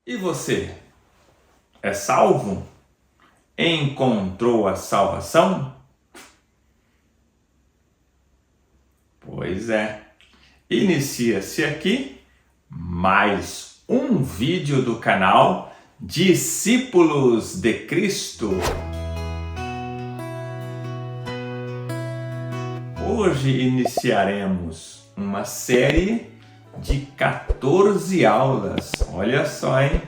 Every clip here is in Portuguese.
E você? É salvo? Encontrou a salvação? Pois é. Inicia-se aqui mais um vídeo do canal Discípulos de Cristo. Hoje iniciaremos uma série de 14 aulas. Olha só, hein?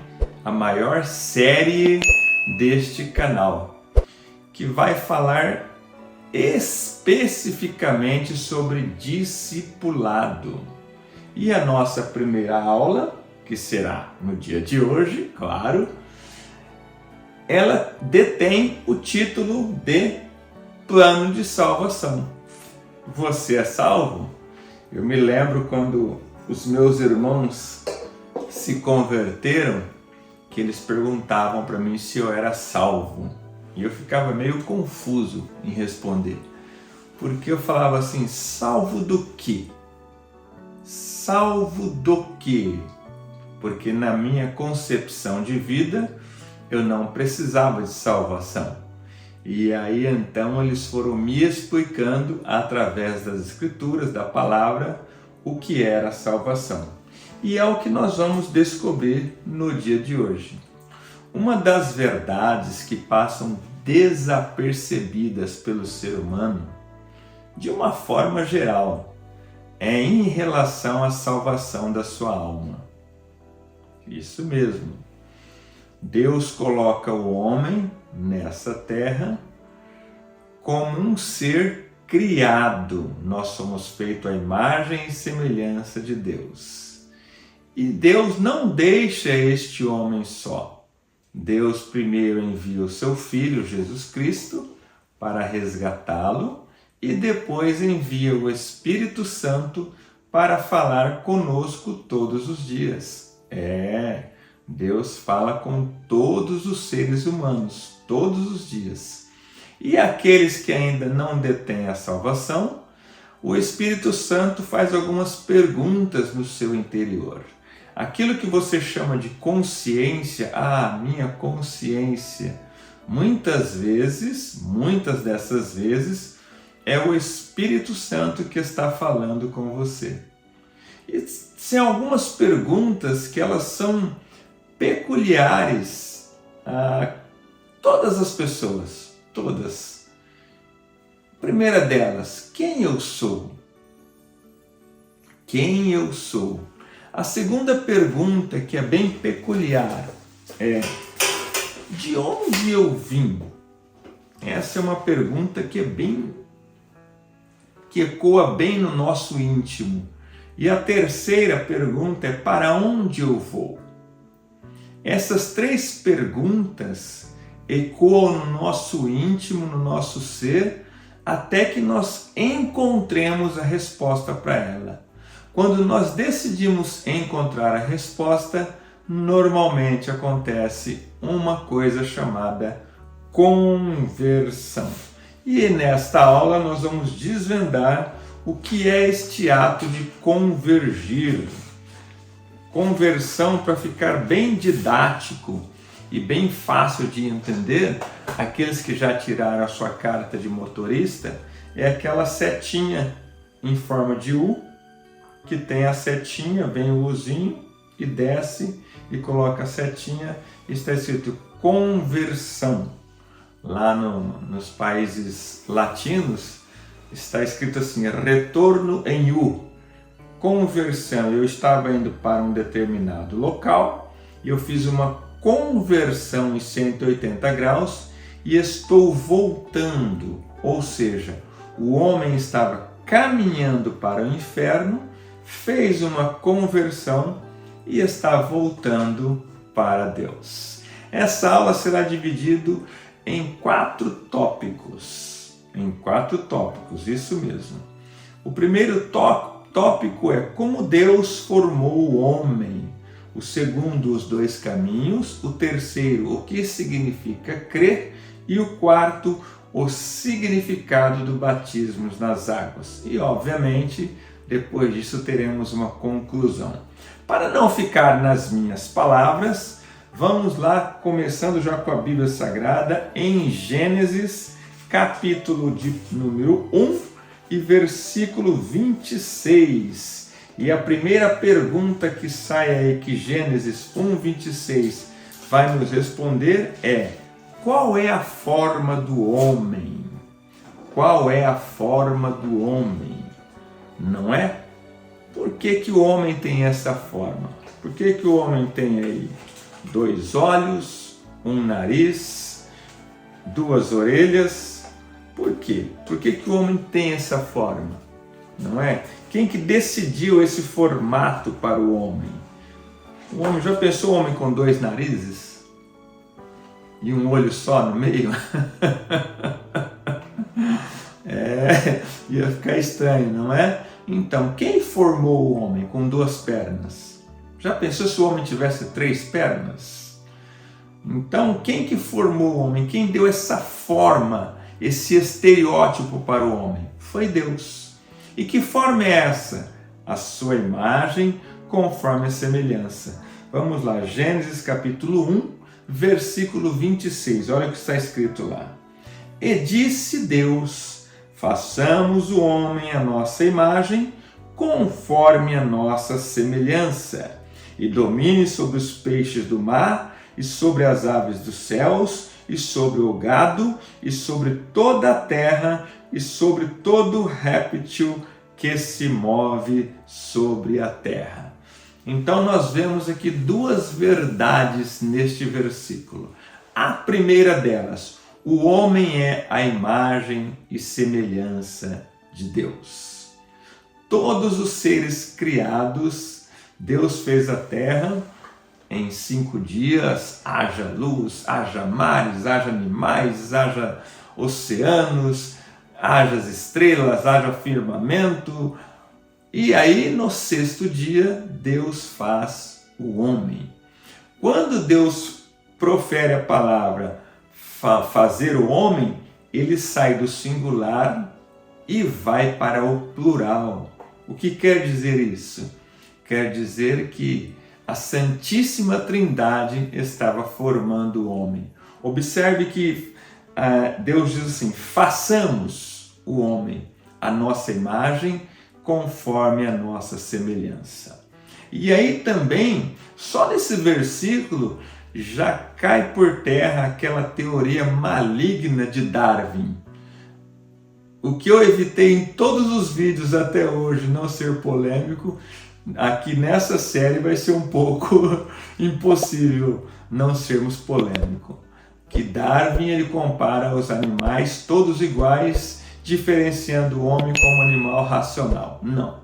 A maior série deste canal, que vai falar especificamente sobre discipulado. E a nossa primeira aula, que será no dia de hoje, claro, ela detém o título de Plano de Salvação. Você é salvo? Eu me lembro quando os meus irmãos se converteram, que eles perguntavam para mim se eu era salvo. E eu ficava meio confuso em responder. Porque eu falava assim, salvo do quê? Salvo do quê? Porque na minha concepção de vida, eu não precisava de salvação. E aí então eles foram me explicando através das escrituras, da palavra, o que era salvação. E é o que nós vamos descobrir no dia de hoje. Uma das verdades que passam desapercebidas pelo ser humano, de uma forma geral, é em relação à salvação da sua alma. Isso mesmo. Deus coloca o homem nessa terra como um ser criado. Nós somos feitos à imagem e semelhança de Deus. E Deus não deixa este homem só. Deus primeiro envia o seu Filho, Jesus Cristo, para resgatá-lo e depois envia o Espírito Santo para falar conosco todos os dias. Deus fala com todos os seres humanos, todos os dias. E aqueles que ainda não detêm a salvação, o Espírito Santo faz algumas perguntas no seu interior. Aquilo que você chama de consciência, minha consciência, muitas dessas vezes, é o Espírito Santo que está falando com você. E tem algumas perguntas que elas são peculiares a todas as pessoas, todas. Primeira delas, quem eu sou? Quem eu sou? A segunda pergunta, que é bem peculiar, é: de onde eu vim? Essa é uma pergunta que ecoa bem no nosso íntimo. E a terceira pergunta é: para onde eu vou? Essas três perguntas ecoam no nosso íntimo, no nosso ser, até que nós encontremos a resposta para ela. Quando nós decidimos encontrar a resposta, normalmente acontece uma coisa chamada conversão. E nesta aula nós vamos desvendar o que é este ato de convergir. Conversão, para ficar bem didático e bem fácil de entender, aqueles que já tiraram a sua carta de motorista, é aquela setinha em forma de U, que tem a setinha, vem o Uzinho e desce e coloca a setinha e está escrito conversão. Lá nos países latinos está escrito assim, retorno em U, conversão. Eu estava indo para um determinado local e eu fiz uma conversão em 180 graus e estou voltando. Ou seja, o homem estava caminhando para o inferno, fez uma conversão e está voltando para Deus. Essa aula será dividida em 4 tópicos. Isso mesmo. O primeiro tópico é como Deus formou o homem. O segundo, os 2 caminhos. O terceiro, o que significa crer. E o quarto, o significado do batismo nas águas. E, obviamente, depois disso teremos uma conclusão. Para não ficar nas minhas palavras, Vamos lá, começando já com a Bíblia Sagrada, em Gênesis, capítulo de número 1 e versículo 26. E a primeira pergunta que sai aí, que Gênesis 1, 26 vai nos responder é: qual é a forma do homem? Qual é a forma do homem? Não é? Por que o homem tem essa forma? Por que o homem tem aí 2 olhos, um nariz, 2 orelhas? Por quê? Por que o homem tem essa forma? Não é? Quem que decidiu esse formato para o homem? O homem, já pensou o homem com 2 narizes? E um olho só no meio? Ia ficar estranho, não é? Então, quem formou o homem com 2 pernas? Já pensou se o homem tivesse 3 pernas? Então, quem que formou o homem? Quem deu essa forma, esse estereótipo para o homem? Foi Deus. E que forma é essa? A sua imagem, conforme a semelhança. Vamos lá, Gênesis capítulo 1, versículo 26. Olha o que está escrito lá. E disse Deus: façamos o homem à nossa imagem, conforme a nossa semelhança, e domine sobre os peixes do mar, e sobre as aves dos céus, e sobre o gado, e sobre toda a terra, e sobre todo réptil que se move sobre a terra. Então nós vemos aqui 2 verdades neste versículo. A primeira delas: o homem é a imagem e semelhança de Deus. Todos os seres criados, Deus fez a terra em 5 dias, haja luz, haja mares, haja animais, haja oceanos, haja estrelas, haja firmamento. E aí no 6º dia, Deus faz o homem. Quando Deus profere a palavra fazer o homem, ele sai do singular e vai para o plural. O que quer dizer isso? Quer dizer que a Santíssima Trindade estava formando o homem. Observe que Deus diz assim: façamos o homem à nossa imagem, conforme a nossa semelhança. E aí também, só nesse versículo, já cai por terra aquela teoria maligna de Darwin. O que eu evitei em todos os vídeos até hoje não ser polêmico, aqui nessa série vai ser um pouco impossível não sermos polêmicos. Que Darwin ele compara os animais todos iguais, diferenciando o homem como animal racional. Não.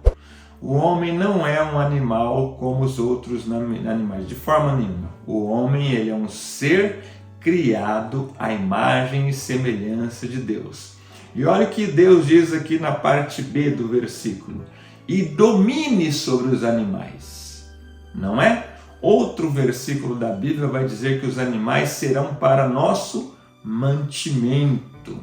O homem não é um animal como os outros animais, de forma nenhuma. O homem ele é um ser criado à imagem e semelhança de Deus. E olha o que Deus diz aqui na parte B do versículo: e domine sobre os animais. Não é? Outro versículo da Bíblia vai dizer que os animais serão para nosso mantimento.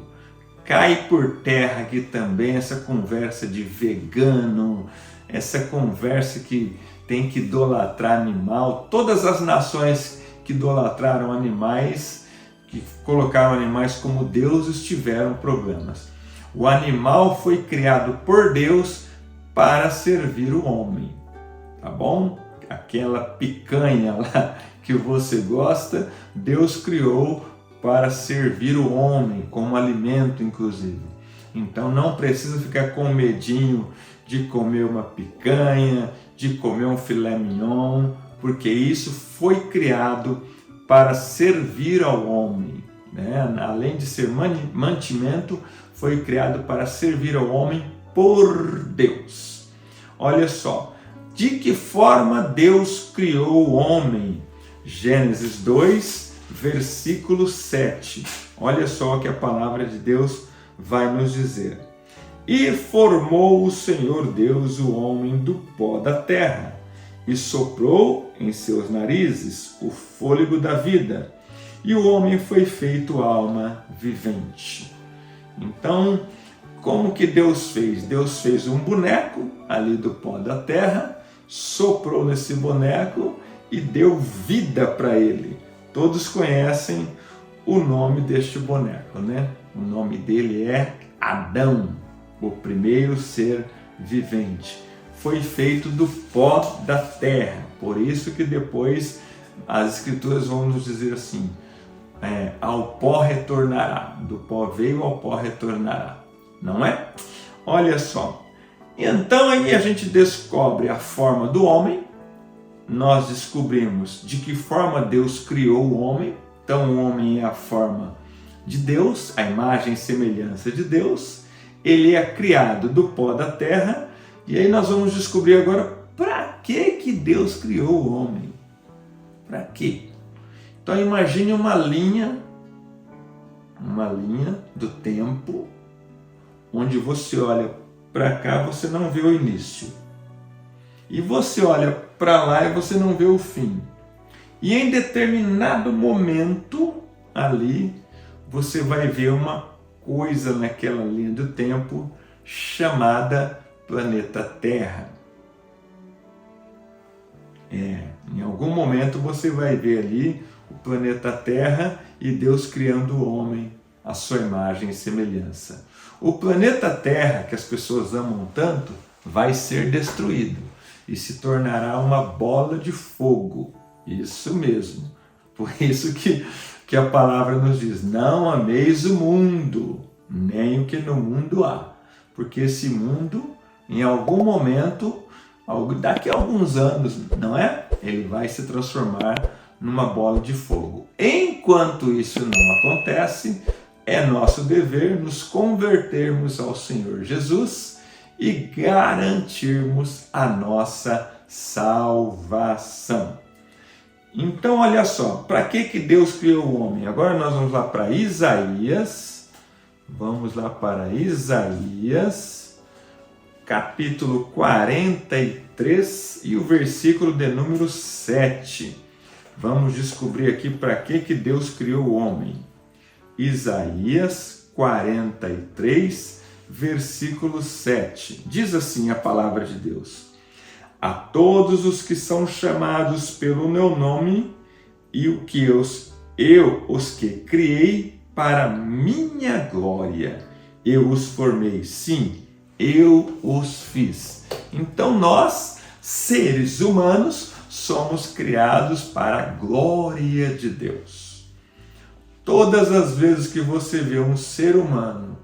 Cai por terra aqui também essa conversa de vegano, essa conversa que tem que idolatrar animal. Todas as nações que idolatraram animais, que colocaram animais como deuses, tiveram problemas. O animal foi criado por Deus para servir o homem, tá bom? Aquela picanha lá que você gosta, Deus criou para servir o homem, como alimento inclusive. Então não precisa ficar com medinho de comer uma picanha, de comer um filé mignon, porque isso foi criado para servir ao homem, né? Além de ser mantimento, foi criado para servir ao homem por Deus. Olha só, de que forma Deus criou o homem? Gênesis 2, versículo 7. Olha só o que a palavra de Deus vai nos dizer. E formou o Senhor Deus o homem do pó da terra, e soprou em seus narizes o fôlego da vida, e o homem foi feito alma vivente. Então, como que Deus fez? Deus fez um boneco ali do pó da terra, soprou nesse boneco e deu vida para ele. Todos conhecem o nome deste boneco, né? O nome dele é Adão, o primeiro ser vivente. Foi feito do pó da terra, por isso que depois as escrituras vão nos dizer assim, ao pó retornará, do pó veio, ao pó retornará, não é? Olha só, então aí a gente descobre a forma do homem, nós descobrimos de que forma Deus criou o homem, então o homem é a forma de Deus, a imagem e semelhança de Deus, ele é criado do pó da terra, e aí nós vamos descobrir agora para que Deus criou o homem. Para quê? Então imagine uma linha do tempo, onde você olha para cá, você não vê o início. E você olha para lá e você não vê o fim. E em determinado momento ali, você vai ver uma coisa naquela linha do tempo chamada planeta Terra. Em algum momento você vai ver ali o planeta Terra e Deus criando o homem à sua imagem e semelhança. O planeta Terra, que as pessoas amam tanto, vai ser destruído e se tornará uma bola de fogo. Isso mesmo. Por isso que a palavra nos diz, não ameis o mundo, nem o que no mundo há. Porque esse mundo, em algum momento, daqui a alguns anos, não é? Ele vai se transformar numa bola de fogo. Enquanto isso não acontece, é nosso dever nos convertermos ao Senhor Jesus e garantirmos a nossa salvação. Então, olha só, para que Deus criou o homem? Agora nós vamos lá para Isaías, capítulo 43 e o versículo de número 7. Vamos descobrir aqui para que Deus criou o homem. Isaías 43, versículo 7. Diz assim a palavra de Deus: a todos os que são chamados pelo meu nome, e o que eu os que criei para minha glória, eu os formei, sim, eu os fiz. Então nós, seres humanos, somos criados para a glória de Deus. Todas as vezes que você vê um ser humano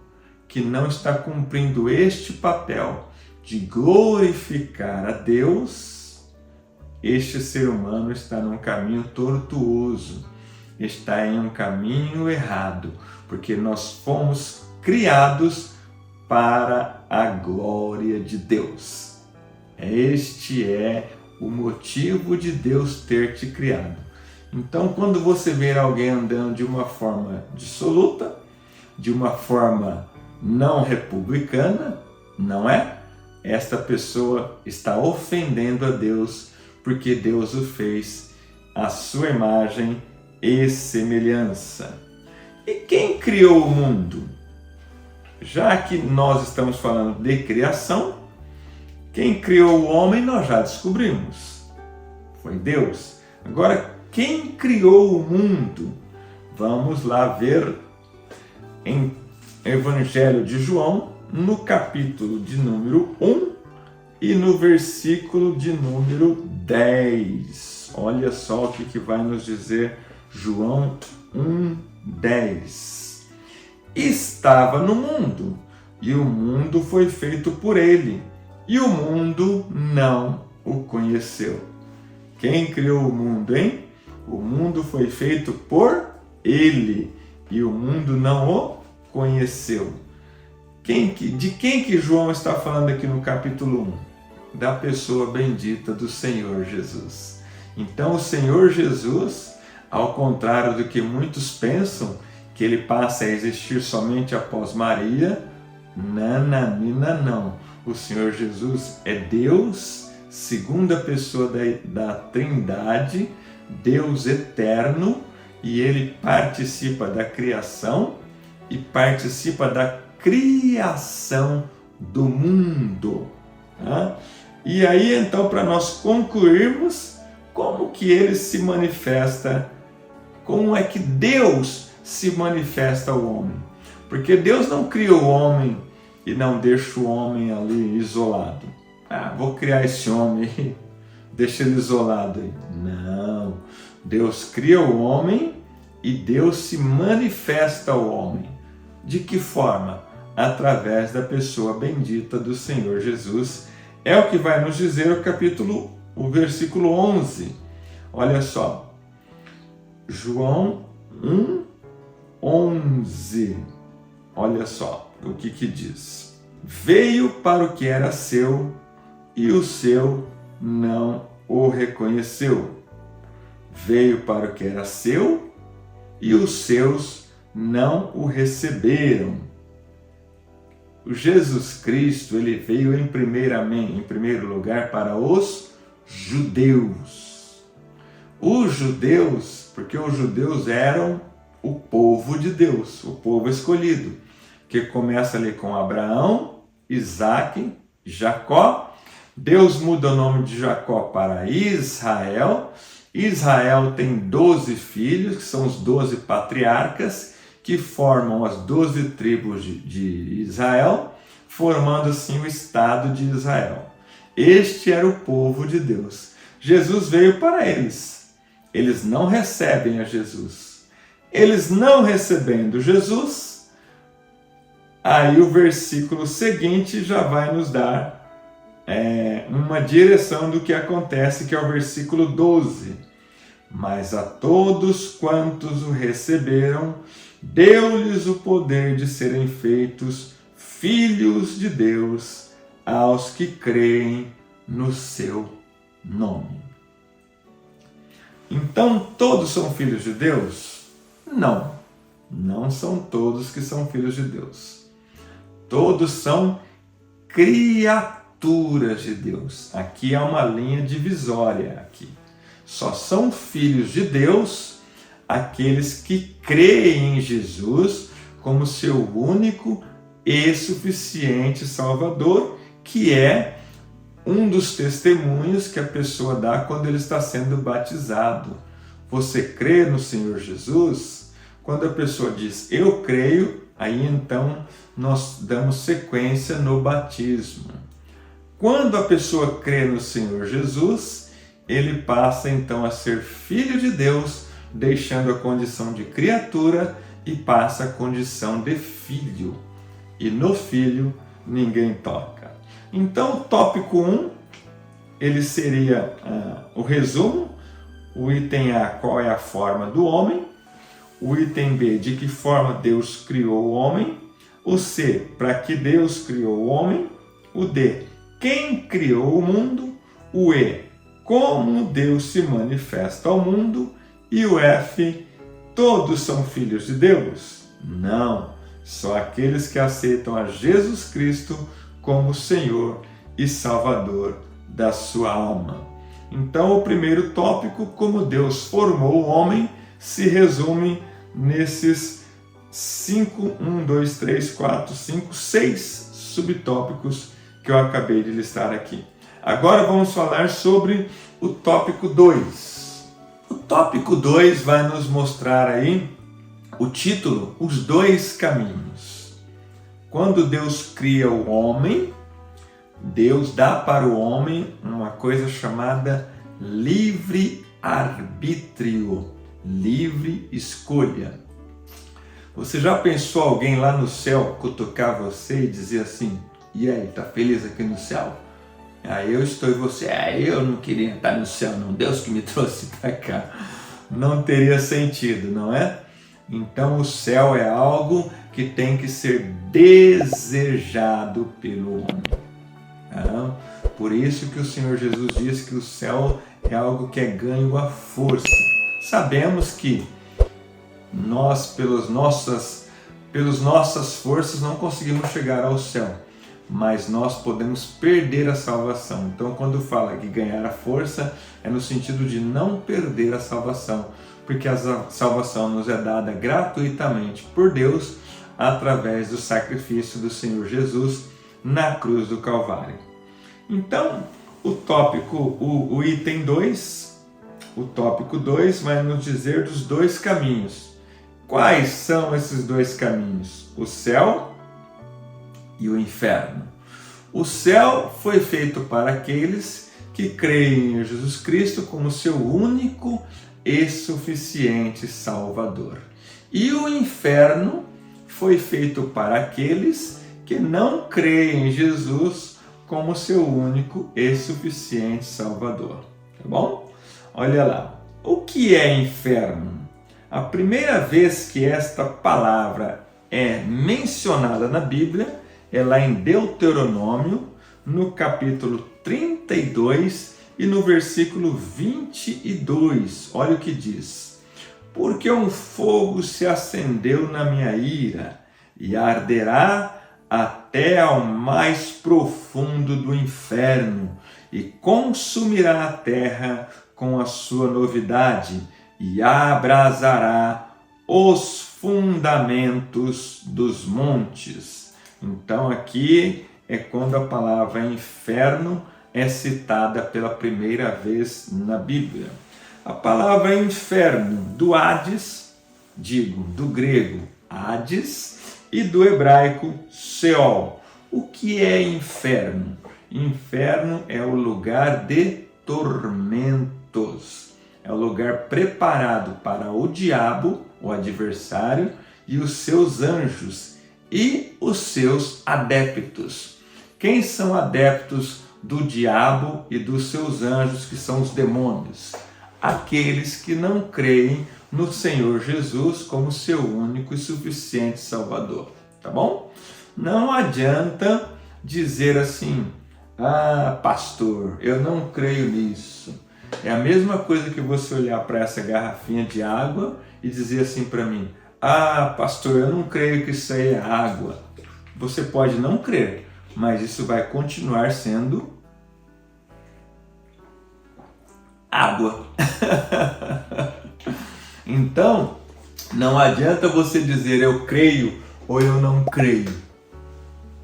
que não está cumprindo este papel de glorificar a Deus, este ser humano está num caminho tortuoso, está em um caminho errado, porque nós fomos criados para a glória de Deus. Este é o motivo de Deus ter te criado. Então, quando você ver alguém andando de uma forma dissoluta, de uma forma não republicana, não é? Esta pessoa está ofendendo a Deus, porque Deus o fez à sua imagem e semelhança. E quem criou o mundo? Já que nós estamos falando de criação, quem criou o homem nós já descobrimos. Foi Deus. Agora, quem criou o mundo? Vamos lá ver em Evangelho de João, no capítulo de número 1 e no versículo de número 10. Olha só o que vai nos dizer João 1:10. Estava no mundo, e o mundo foi feito por ele, e o mundo não o conheceu. Quem criou o mundo, hein? O mundo foi feito por ele, e o mundo não o conheceu. De quem que João está falando aqui no capítulo 1? Da pessoa bendita do Senhor Jesus. Então o Senhor Jesus, ao contrário do que muitos pensam, que ele passa a existir somente após Maria, nananina não. O Senhor Jesus é Deus, segunda pessoa da Trindade, Deus eterno, e ele participa da criação e participa da criação do mundo. Tá? E aí, então, para nós concluirmos, como que ele se manifesta como é que Deus se manifesta ao homem. Porque Deus não cria o homem e não deixa o homem ali isolado. Vou criar esse homem aí, deixa ele isolado aí. Não, Deus cria o homem e Deus se manifesta ao homem. De que forma? Através da pessoa bendita do Senhor Jesus. É o que vai nos dizer o versículo 11. Olha só, João 1:11. Olha só o que diz. Veio para o que era seu e o seu não o reconheceu. Veio para o que era seu e os seus não o receberam. O Jesus Cristo, ele veio em primeiro lugar para os judeus. Os judeus, porque os judeus eram o povo de Deus, o povo escolhido, que começa ali com Abraão, Isaque, Jacó. Deus muda o nome de Jacó para Israel. Israel tem 12 filhos, que são os 12 patriarcas, que formam as 12 tribos de Israel, formando assim o Estado de Israel. Este era o povo de Deus. Jesus veio para eles. Eles não recebem a Jesus. Eles não recebendo Jesus, aí o versículo seguinte já vai nos dar uma direção do que acontece, que é o versículo 12. Mas a todos quantos o receberam, deu-lhes o poder de serem feitos filhos de Deus, aos que creem no seu nome. Então, todos são filhos de Deus? Não, não são todos que são filhos de Deus. Todos são criaturas de Deus. Aqui há uma linha divisória aqui. Só são filhos de Deus aqueles que creem em Jesus como seu único e suficiente Salvador, que é um dos testemunhos que a pessoa dá quando ele está sendo batizado. Você crê no Senhor Jesus? Quando a pessoa diz, eu creio, aí então nós damos sequência no batismo. Quando a pessoa crê no Senhor Jesus, ele passa então a ser filho de Deus, deixando a condição de criatura e passa a condição de filho. E no filho ninguém toca. Então, o tópico 1, ele seria o resumo. O item A, qual é a forma do homem. O item B, de que forma Deus criou o homem. O C, para que Deus criou o homem. O D, quem criou o mundo. O E, como Deus se manifesta ao mundo. E o F, todos são filhos de Deus? Não, só aqueles que aceitam a Jesus Cristo como Senhor e Salvador da sua alma. Então, o primeiro tópico, como Deus formou o homem, se resume nesses 6 subtópicos que eu acabei de listar aqui. Agora vamos falar sobre o tópico 2. O tópico 2 vai nos mostrar aí o título, os dois caminhos. Quando Deus cria o homem, Deus dá para o homem uma coisa chamada livre-arbítrio, livre escolha. Você já pensou alguém lá no céu cutucar você e dizer assim, e aí, tá feliz aqui no céu? Eu estou e você, eu não queria estar no céu não, Deus que me trouxe para cá. Não teria sentido, não é? Então o céu é algo que tem que ser desejado pelo homem. Por isso que o Senhor Jesus diz que o céu é algo que é ganho à força. Sabemos que nós, pelas nossas forças, não conseguimos chegar ao céu, mas nós podemos perder a salvação. Então, quando fala que ganhar a força, é no sentido de não perder a salvação, porque a salvação nos é dada gratuitamente por Deus, através do sacrifício do Senhor Jesus na cruz do Calvário. Então, o tópico, o item 2, o tópico 2 vai nos dizer dos dois caminhos. Quais são esses dois caminhos? O céu e o inferno. O céu foi feito para aqueles que creem em Jesus Cristo como seu único e suficiente Salvador. E o inferno foi feito para aqueles que não creem em Jesus como seu único e suficiente Salvador. Tá bom? Olha lá. O que é inferno? A primeira vez que esta palavra é mencionada na Bíblia é lá em Deuteronômio, no capítulo 32 e no versículo 22. Olha o que diz: porque um fogo se acendeu na minha ira e arderá até ao mais profundo do inferno e consumirá a terra com a sua novidade e abrasará os fundamentos dos montes. Então aqui é quando a palavra inferno é citada pela primeira vez na Bíblia. A palavra inferno, do Hades, do grego Hades, e do hebraico Sheol. O que é inferno? Inferno é o lugar de tormentos. É o lugar preparado para o diabo, o adversário, e os seus anjos e os seus adeptos. Quem são adeptos do diabo e dos seus anjos, que são os demônios? Aqueles que não creem no Senhor Jesus como seu único e suficiente Salvador. Tá bom? Não adianta dizer assim: ah, pastor, eu não creio nisso. É a mesma coisa que você olhar para essa garrafinha de água e dizer assim para mim: ah, pastor, eu não creio que isso aí é água. Você pode não crer, mas isso vai continuar sendo água. Então, não adianta você dizer eu creio ou eu não creio.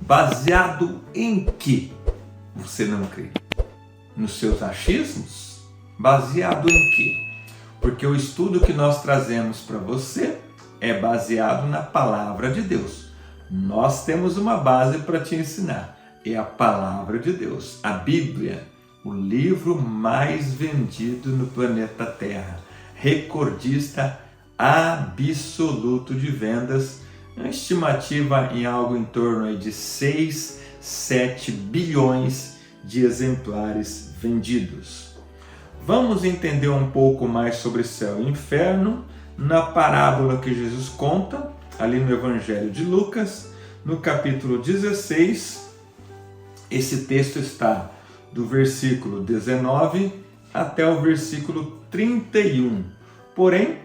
Baseado em que você não crê? Nos seus achismos? Baseado em quê? Porque o estudo que nós trazemos para você é baseado na palavra de Deus. Nós temos uma base para te ensinar. É a palavra de Deus, a Bíblia, o livro mais vendido no planeta Terra, recordista absoluto de vendas, uma estimativa em algo em torno de 6, 7 bilhões de exemplares vendidos. Vamos entender um pouco mais sobre céu e inferno na parábola que Jesus conta, ali no Evangelho de Lucas, no capítulo 16. Esse texto está do versículo 19 até o versículo 31. Porém,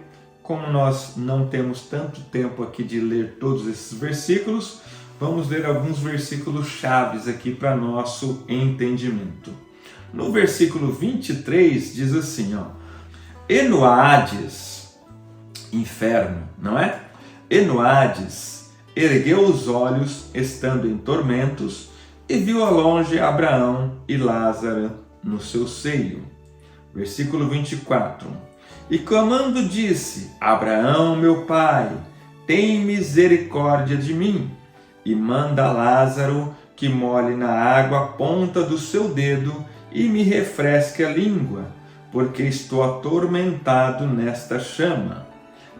como nós não temos tanto tempo aqui de ler todos esses versículos, vamos ler alguns versículos chaves aqui para nosso entendimento. No versículo 23 diz assim, e no Hades, inferno, não é? E no Hades, ergueu os olhos, estando em tormentos, e viu ao longe Abraão e Lázaro no seu seio. Versículo 24. E clamando disse, Abraão, meu pai, tem misericórdia de mim, e manda Lázaro que molhe na água a ponta do seu dedo e me refresque a língua, porque estou atormentado nesta chama.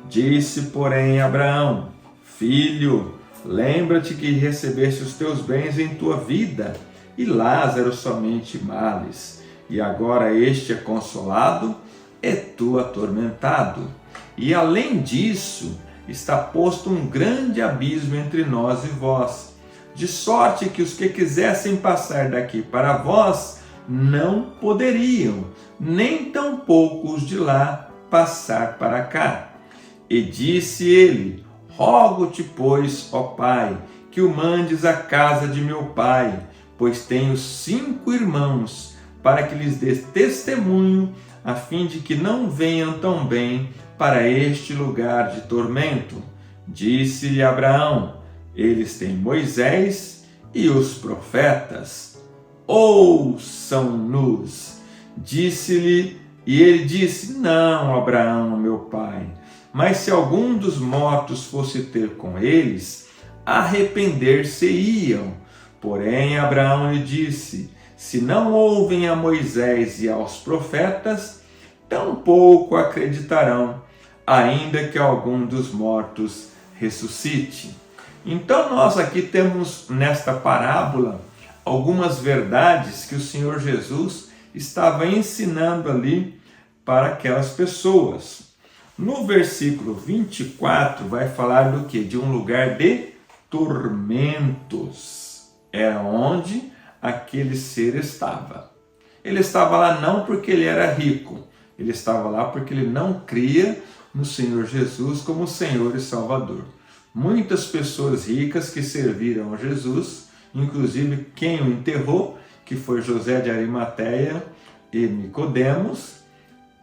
Disse, porém, Abraão, filho, lembra-te que recebeste os teus bens em tua vida, e Lázaro somente males, e agora este é consolado, e tu atormentado. E além disso, está posto um grande abismo entre nós e vós, de sorte que os que quisessem passar daqui para vós não poderiam, nem tampouco os de lá passar para cá. E disse ele, rogo-te, pois, ó Pai, que o mandes à casa de meu pai, pois tenho 5 irmãos, para que lhes dê testemunho, a fim de que não venham também para este lugar de tormento. Disse-lhe Abraão, eles têm Moisés e os profetas, ouçam-nos. Disse-lhe E ele disse: não, Abraão, meu pai, mas se algum dos mortos fosse ter com eles, arrepender-se-iam. Porém, Abraão lhe disse: se não ouvem a Moisés e aos profetas, tampouco acreditarão, ainda que algum dos mortos ressuscite. Então nós aqui temos nesta parábola algumas verdades que o Senhor Jesus estava ensinando ali para aquelas pessoas. No versículo 24 vai falar do que? De um lugar de tormentos. Era onde aquele ser estava. Ele estava lá não porque ele era rico, ele estava lá porque ele não cria no Senhor Jesus como Senhor e Salvador. Muitas pessoas ricas que serviram a Jesus, inclusive quem o enterrou, que foi José de Arimateia e Nicodemos,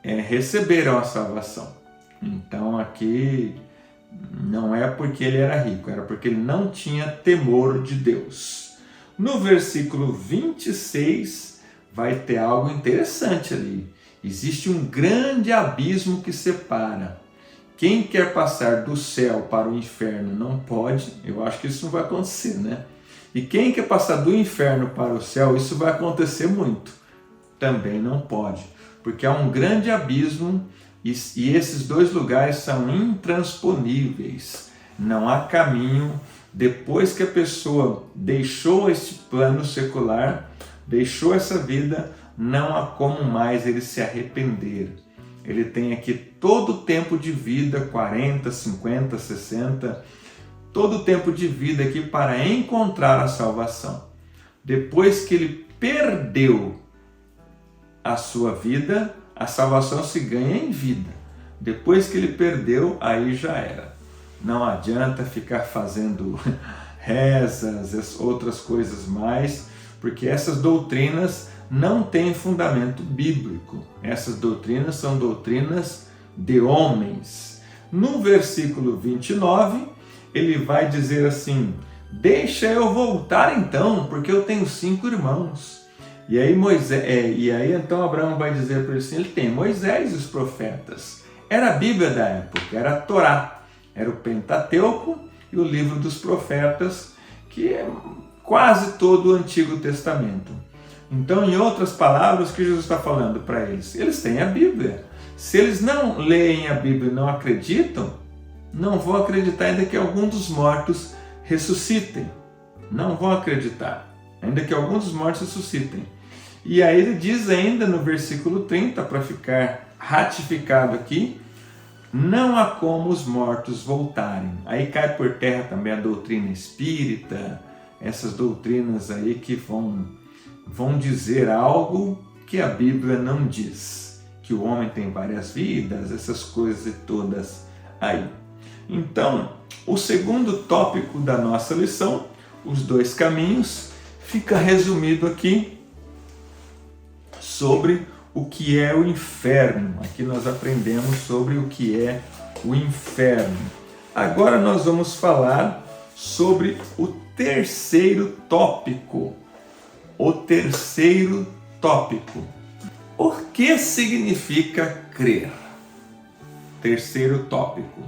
receberam a salvação. Então aqui não é porque ele era rico, era porque ele não tinha temor de Deus. No versículo 26 vai ter algo interessante ali. Existe um grande abismo que separa. Quem quer passar do céu para o inferno não pode. Eu acho que isso não vai acontecer, né? E quem quer passar do inferno para o céu, isso vai acontecer muito. Também não pode. Porque há um grande abismo e esses dois lugares são intransponíveis. Não há caminho. Depois que a pessoa deixou este plano secular, deixou essa vida, não há como mais ele se arrepender. Ele tem aqui todo o tempo de vida, 40, 50, 60, todo o tempo de vida aqui para encontrar a salvação. Depois que ele perdeu a sua vida, a salvação se ganha em vida. Depois que ele perdeu, aí já era. Não adianta ficar fazendo rezas, outras coisas mais, porque essas doutrinas não têm fundamento bíblico. Essas doutrinas são doutrinas de homens. No versículo 29, ele vai dizer assim: deixa eu voltar então, porque eu tenho 5 irmãos. E aí então Abraão vai dizer para ele assim: ele tem Moisés e os profetas. Era a Bíblia da época, era a Torá, era o Pentateuco e o livro dos profetas, que é quase todo o Antigo Testamento. Então, em outras palavras, o que Jesus está falando para eles? Eles têm a Bíblia. Se eles não leem a Bíblia e não acreditam, não vão acreditar ainda que algum dos mortos ressuscitem. Não vão acreditar, ainda que algum dos mortos ressuscitem. E aí ele diz ainda no versículo 30, para ficar ratificado aqui: não há como os mortos voltarem. Aí cai por terra também a doutrina espírita, essas doutrinas aí que vão dizer algo que a Bíblia não diz, que o homem tem várias vidas, essas coisas todas aí. Então, o segundo tópico da nossa lição, os 2 caminhos, fica resumido aqui sobre o que é o inferno. Aqui nós aprendemos sobre o que é o inferno. Agora nós vamos falar sobre o terceiro tópico. O terceiro tópico. O que significa crer? Terceiro tópico.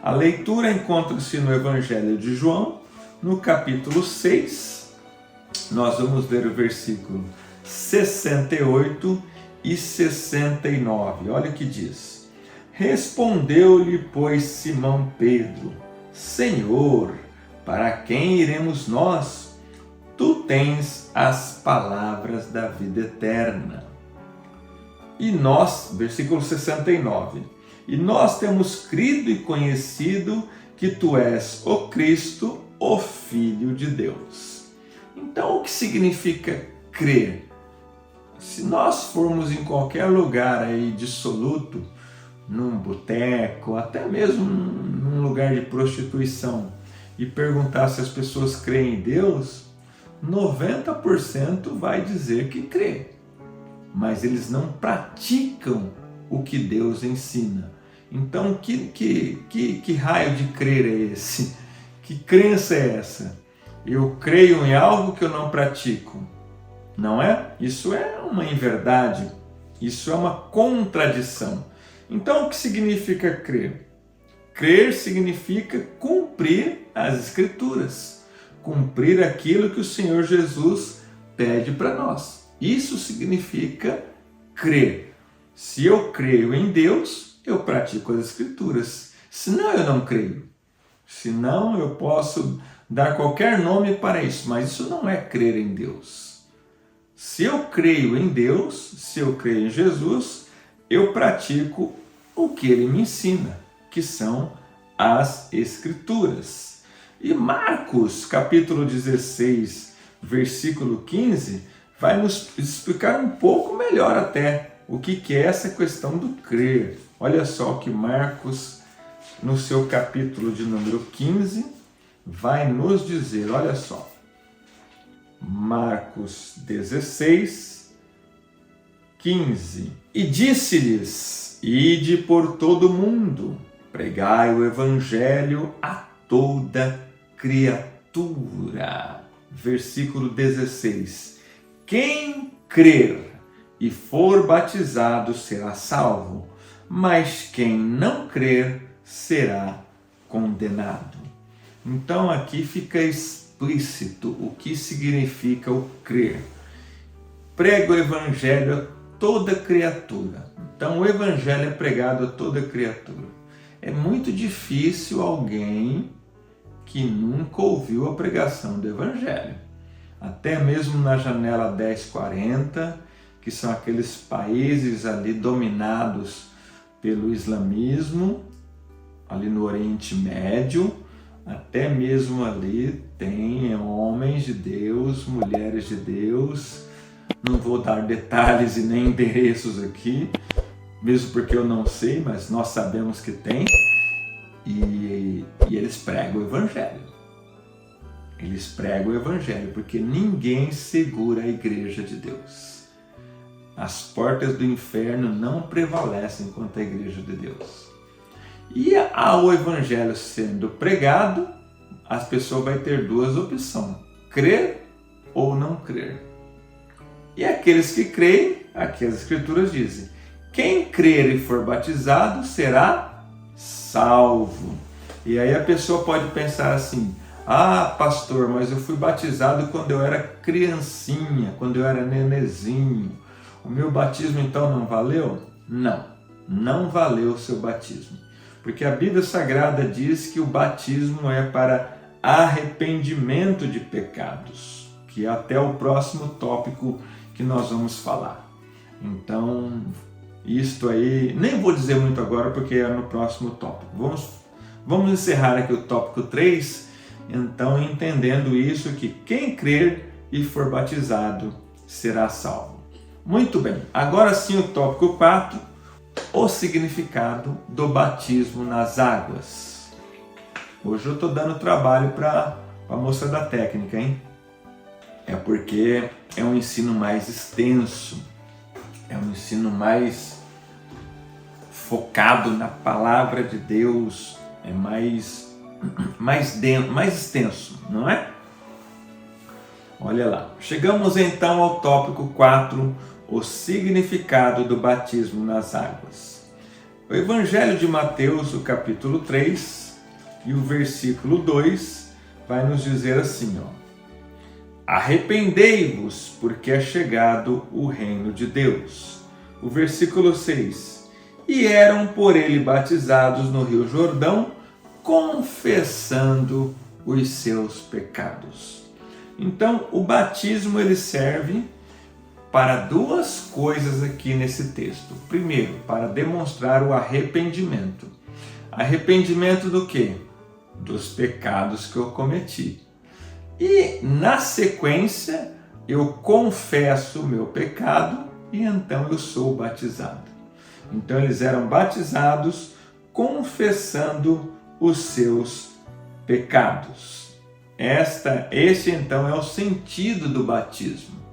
A leitura encontra-se no Evangelho de João, no capítulo 6. Nós vamos ler o versículo 68 e 69. Olha o que diz: respondeu-lhe, pois, Simão Pedro: Senhor, para quem iremos nós? Tu tens as palavras da vida eterna. E nós, versículo 69, e nós temos crido e conhecido que tu és o Cristo, o Filho de Deus. Então, o que significa crer? Se nós formos em qualquer lugar aí dissoluto, num boteco, até mesmo num lugar de prostituição, e perguntar se as pessoas creem em Deus, 90% vai dizer que crê, mas eles não praticam o que Deus ensina. Então, que raio de crer é esse? Que crença é essa? Eu creio em algo que eu não pratico. Não é? Isso é uma inverdade. Isso é uma contradição. Então, o que significa crer? Crer significa cumprir as Escrituras, cumprir aquilo que o Senhor Jesus pede para nós. Isso significa crer. Se eu creio em Deus, eu pratico as Escrituras. Senão eu não creio. Senão eu posso dar qualquer nome para isso, mas isso não é crer em Deus. Se eu creio em Deus, se eu creio em Jesus, eu pratico o que Ele me ensina, que são as Escrituras. E Marcos, capítulo 16, versículo 15, vai nos explicar um pouco melhor até o que é essa questão do crer. Olha só o que Marcos, no seu capítulo de número 15, vai nos dizer, olha só. Marcos 16, 15. E disse-lhes: ide por todo o mundo, pregai o evangelho a toda criatura. Versículo 16. Quem crer e for batizado será salvo, mas quem não crer será condenado. Então aqui fica explícito o que significa o crer. Prega o evangelho a toda criatura. Então o evangelho é pregado a toda criatura. É muito difícil alguém que nunca ouviu a pregação do evangelho. Até mesmo na janela 1040, que são aqueles países ali dominados pelo islamismo, ali no Oriente Médio, até mesmo ali tem homens de Deus, mulheres de Deus. Não vou dar detalhes e nem endereços aqui, mesmo porque eu não sei, mas nós sabemos que tem. E eles pregam o evangelho. Eles pregam o evangelho porque ninguém segura a igreja de Deus. As portas do inferno não prevalecem contra a igreja de Deus. E ao evangelho sendo pregado, as pessoas vão ter duas opções: crer ou não crer. E aqueles que creem, aqui as escrituras dizem, quem crer e for batizado será salvo. E aí a pessoa pode pensar assim: ah, pastor, mas eu fui batizado quando eu era criancinha, quando eu era nenezinho. O meu batismo então não valeu? Não, não valeu o seu batismo. Porque a Bíblia Sagrada diz que o batismo é para arrependimento de pecados, que é até o próximo tópico que nós vamos falar. Então, isto aí, nem vou dizer muito agora porque é no próximo tópico. Vamos encerrar aqui o tópico 3, então entendendo isso, que quem crer e for batizado será salvo. Muito bem, agora sim o tópico 4, o significado do batismo nas águas. Hoje eu estou dando trabalho para a moça da técnica, hein? É porque é um ensino mais extenso, é um ensino mais focado na palavra de Deus, é mais extenso, não é? Olha lá, chegamos então ao tópico 4, o significado do batismo nas águas. O Evangelho de Mateus, o capítulo 3 e o versículo 2 vai nos dizer assim, ó: arrependei-vos, porque é chegado o reino de Deus. O versículo 6, e eram por ele batizados no rio Jordão, confessando os seus pecados. Então, o batismo ele serve para duas coisas aqui nesse texto. Primeiro, para demonstrar o arrependimento. Arrependimento do quê? Dos pecados que eu cometi. E, na sequência, eu confesso o meu pecado e então eu sou batizado. Então, eles eram batizados confessando os seus pecados. Este então é o sentido do batismo.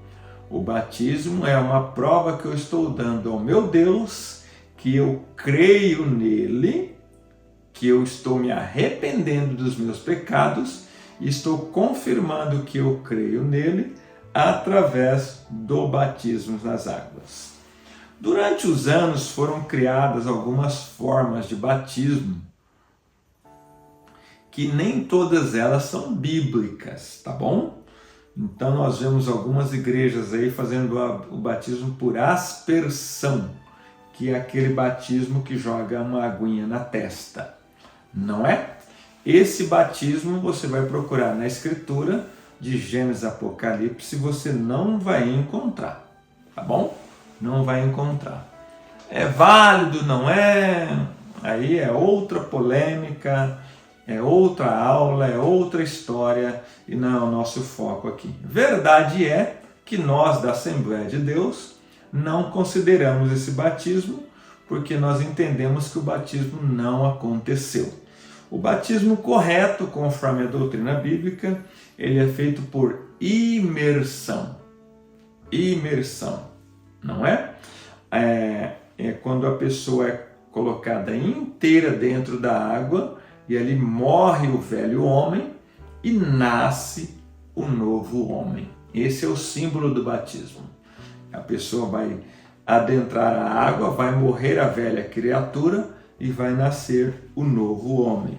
O batismo é uma prova que eu estou dando ao meu Deus, que eu creio nele, que eu estou me arrependendo dos meus pecados e estou confirmando que eu creio nele através do batismo nas águas. Durante os anos foram criadas algumas formas de batismo, que nem todas elas são bíblicas, tá bom? Então nós vemos algumas igrejas aí fazendo o batismo por aspersão, que é aquele batismo que joga uma aguinha na testa, não é? Esse batismo você vai procurar na Escritura de Gênesis, Apocalipse, você não vai encontrar, tá bom? Não vai encontrar. É válido, não é? Aí é outra polêmica, é outra aula, é outra história e não é o nosso foco aqui. Verdade é que nós da Assembleia de Deus não consideramos esse batismo porque nós entendemos que o batismo não aconteceu. O batismo correto, conforme a doutrina bíblica, ele é feito por imersão. Imersão, não é? É quando a pessoa é colocada inteira dentro da água e ali morre o velho homem e nasce o novo homem. Esse é o símbolo do batismo. A pessoa vai adentrar a água, vai morrer a velha criatura e vai nascer o novo homem.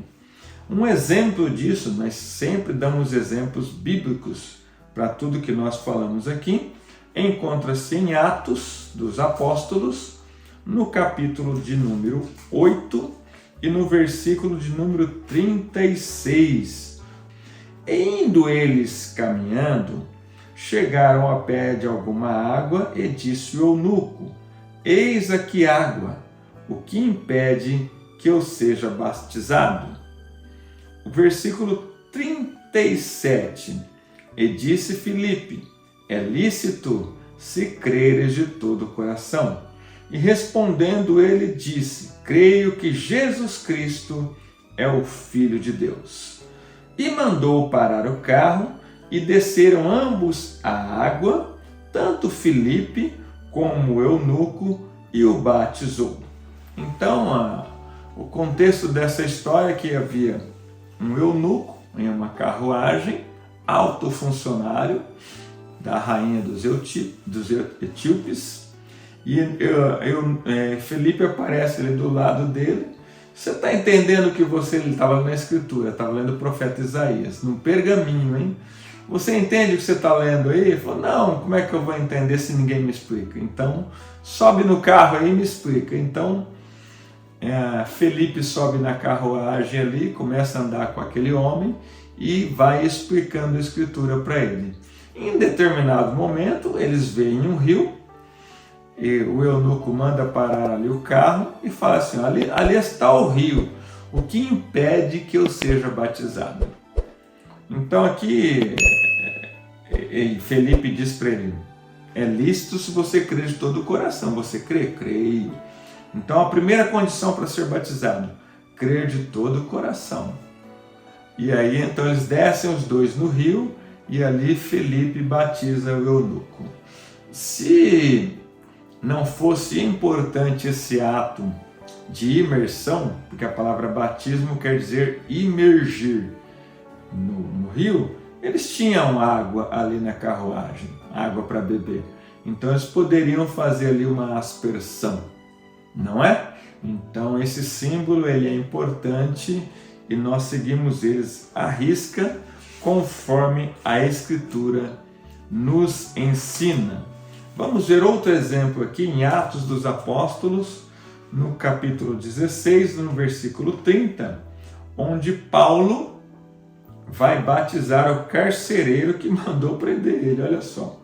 Um exemplo disso, nós sempre damos exemplos bíblicos para tudo que nós falamos aqui, encontra-se em Atos dos Apóstolos, no capítulo de número 8 e no versículo de número 36. Indo eles caminhando, chegaram a pé de alguma água e disse o eunuco: eis aqui água, o que impede que eu seja batizado? O versículo 37. E disse Filipe: é lícito se creres de todo o coração. E respondendo ele disse: creio que Jesus Cristo é o Filho de Deus. E mandou parar o carro e desceram ambos à água, tanto Filipe como o eunuco, e o batizou. Então, o contexto dessa história é que havia um eunuco em uma carruagem, alto funcionário da rainha dos etíopes, e Felipe aparece ali do lado dele. Você está entendendo o que ele estava lendo na Escritura, estava lendo o profeta Isaías, num pergaminho, hein? Você entende o que você está lendo aí? Ele falou: não, como é que eu vou entender se ninguém me explica? Então, sobe no carro aí e me explica. Então, Felipe sobe na carruagem ali, começa a andar com aquele homem e vai explicando a Escritura para ele. Em determinado momento, eles veem um rio, e o eunuco manda parar ali o carro e fala assim: ali está o rio, o que impede que eu seja batizado? Então aqui Felipe diz para ele: é lícito se você crer de todo o coração. Você crê? Creio. Então a primeira condição para ser batizado: crer de todo o coração. E aí então eles descem os dois no rio e ali Felipe batiza o eunuco. Se não fosse importante esse ato de imersão, porque a palavra batismo quer dizer imergir no rio, eles tinham água ali na carruagem, água para beber. Então eles poderiam fazer ali uma aspersão, não é? Então esse símbolo ele é importante e nós seguimos eles à risca conforme a Escritura nos ensina. Vamos ver outro exemplo aqui em Atos dos Apóstolos, no capítulo 16, no versículo 30, onde Paulo vai batizar o carcereiro que mandou prender ele, olha só.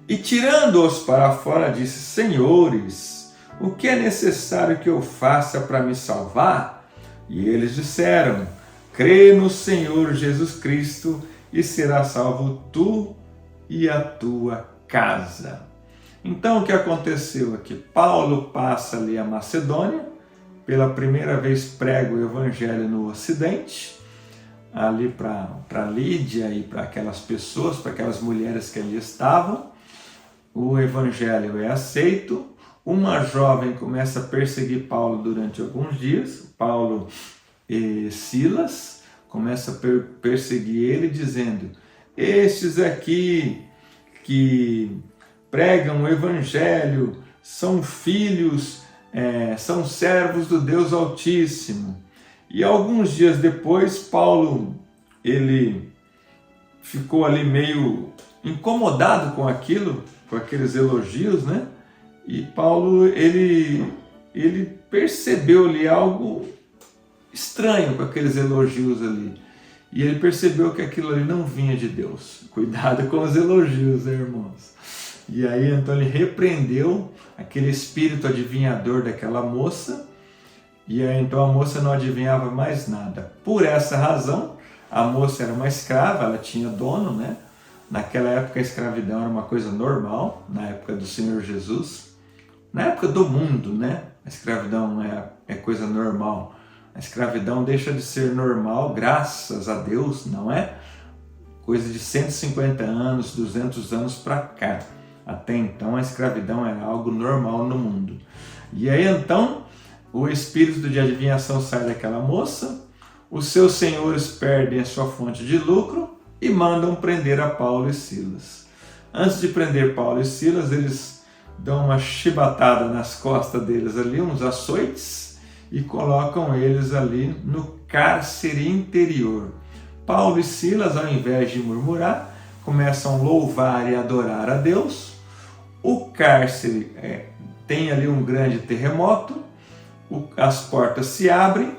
E tirando-os para fora, disse: Senhores, o que é necessário que eu faça para me salvar? E eles disseram: crê no Senhor Jesus Cristo e será salvo tu e a tua casa. Então o que aconteceu aqui? Paulo passa ali a Macedônia, pela primeira vez prega o evangelho no Ocidente, ali para Lídia e para aquelas pessoas, para aquelas mulheres que ali estavam. O evangelho é aceito, uma jovem começa a perseguir Paulo durante alguns dias, Paulo e Silas começam a perseguir ele, dizendo: estes aqui que pregam o Evangelho, são filhos, são servos do Deus Altíssimo. E alguns dias depois, Paulo, ele ficou ali meio incomodado com aquilo, com aqueles elogios, né? E Paulo, ele percebeu ali algo estranho com aqueles elogios ali. E ele percebeu que aquilo ali não vinha de Deus. Cuidado com os elogios, né, irmãos? E aí, então, ele repreendeu aquele espírito adivinhador daquela moça. E aí, então, a moça não adivinhava mais nada. Por essa razão, a moça era uma escrava, ela tinha dono, né? Naquela época, a escravidão era uma coisa normal, na época do Senhor Jesus. Na época do mundo, né? A escravidão é coisa normal. A escravidão deixa de ser normal, graças a Deus, não é? Coisa de 150 anos, 200 anos para cá. Até então a escravidão era algo normal no mundo. E aí então o espírito de adivinhação sai daquela moça, os seus senhores perdem a sua fonte de lucro e mandam prender a Paulo e Silas. Antes de prender Paulo e Silas, eles dão uma chibatada nas costas deles ali, uns açoites, e colocam eles ali no cárcere interior. Paulo e Silas, ao invés de murmurar, começam a louvar e adorar a Deus. O cárcere tem ali um grande terremoto, as portas se abrem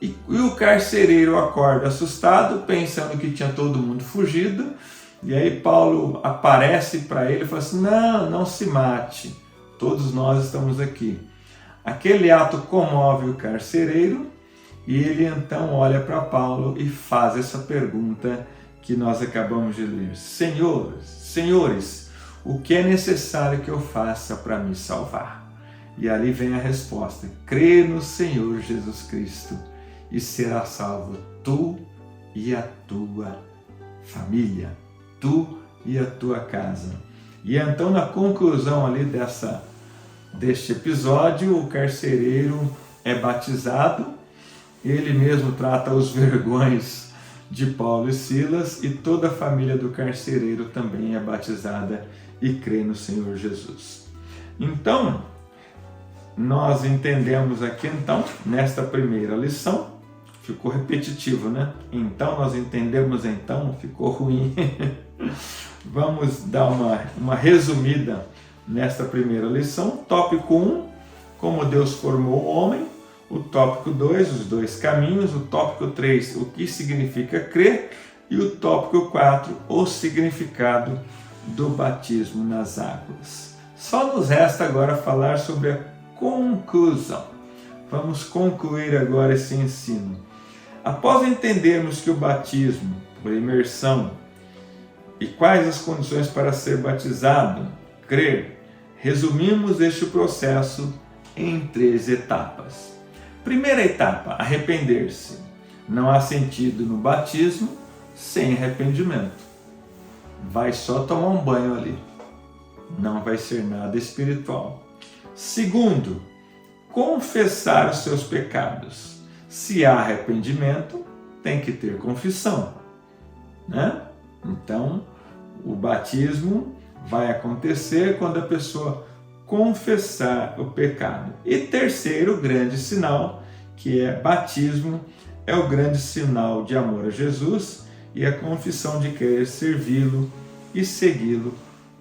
e o carcereiro acorda assustado, pensando que tinha todo mundo fugido. E aí Paulo aparece para ele e fala assim: não se mate, todos nós estamos aqui. Aquele ato comove o carcereiro e ele então olha para Paulo e faz essa pergunta que nós acabamos de ler: senhores, o que é necessário que eu faça para me salvar? E ali vem a resposta: crê no Senhor Jesus Cristo e será salvo tu e a tua família, tu e a tua casa. E então, na conclusão ali deste episódio, o carcereiro é batizado, ele mesmo trata os vergões de Paulo e Silas, e toda a família do carcereiro também é batizada e crê no Senhor Jesus. Então, nós entendemos aqui, nesta primeira lição, ficou repetitivo, né? Então, nós entendemos, ficou ruim. Vamos dar uma resumida nesta primeira lição. Tópico 1, como Deus formou o homem. O tópico 2, os dois caminhos. O tópico 3, o que significa crer. E o tópico 4, o significado do batismo nas águas. Só nos resta agora falar sobre a conclusão. Vamos concluir agora esse ensino. Após entendermos que o batismo por imersão e quais as condições para ser batizado, crer, resumimos este processo em 3 etapas. Primeira etapa, arrepender-se. Não há sentido no batismo sem arrependimento. Vai só tomar um banho ali. Não vai ser nada espiritual. Segundo, confessar os seus pecados. Se há arrependimento, tem que ter confissão, né? Então, o batismo vai acontecer quando a pessoa confessar o pecado. E terceiro grande sinal, que é batismo, é o grande sinal de amor a Jesus e a confissão de querer servi-lo e segui-lo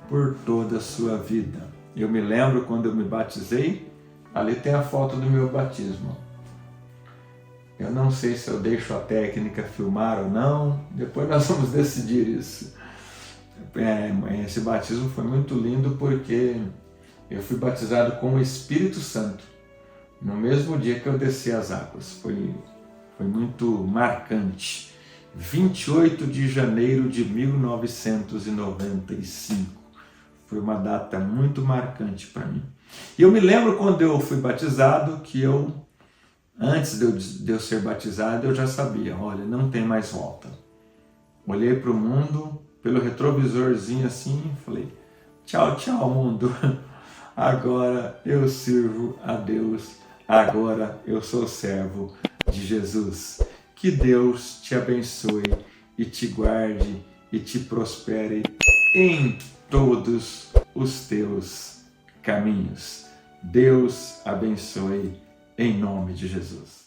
por toda a sua vida. Eu me lembro quando eu me batizei, ali tem a foto do meu batismo. Eu não sei se eu deixo a técnica filmar ou não, depois nós vamos decidir isso. Esse batismo foi muito lindo porque eu fui batizado com o Espírito Santo no mesmo dia que eu desci as águas. Foi muito marcante. 28 de janeiro de 1995. Foi uma data muito marcante para mim. E eu me lembro quando eu fui batizado que antes de eu ser batizado, eu já sabia, olha, não tem mais volta. Olhei para o mundo, pelo retrovisorzinho assim, falei, tchau, tchau mundo. Agora eu sirvo a Deus, agora eu sou servo de Jesus. Que Deus te abençoe e te guarde e te prospere em todos os teus caminhos. Deus abençoe em nome de Jesus.